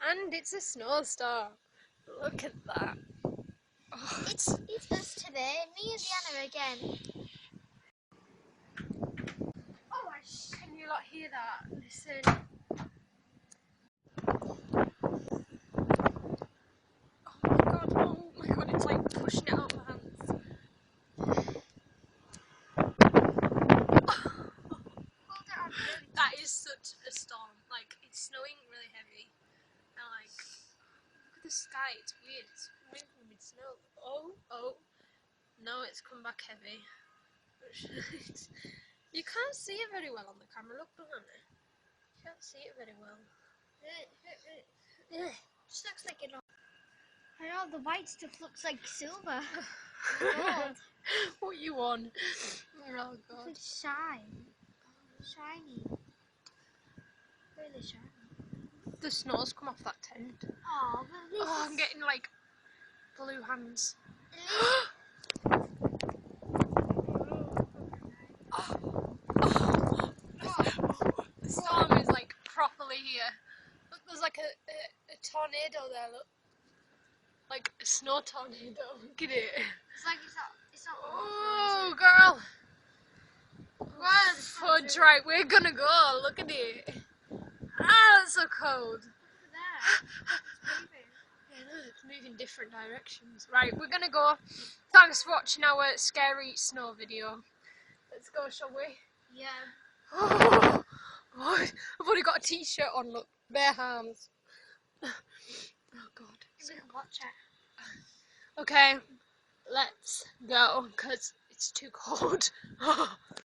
And it's a snowstorm. Look at that. Oh, It's us today, me and Diana again. oh, can you not hear that? Listen. Oh my god, it's like pushing it out of my hands. That is such a storm. Like, it's snowing really heavy. And like, look at the sky, it's weird. It's moving with snow. Oh. No, it's come back heavy. You can't see it very well on the camera. Look behind me. You can't see it very well. Just looks like it. I know the white stuff looks like silver. Gold. What you on? Oh god. It's shiny. Really shiny. The snow's come off that tent. Oh, but this Oh, I'm getting like blue hands. The storm is like properly here. Look, there's like a tornado there, look. Like a snow tornado. Look at it. It's like it's not Oh, girl. Well, Fudge, right, we're gonna go. Look at it. Ah, that's so cold. Yeah, no, it's moving different directions. Right, we're gonna go. Thanks for watching our scary snow video. Let's go, shall we? Yeah. Oh, I've already got a t-shirt on, look. Bare arms. Oh, God. We can watch it. Okay, let's go, because it's too cold.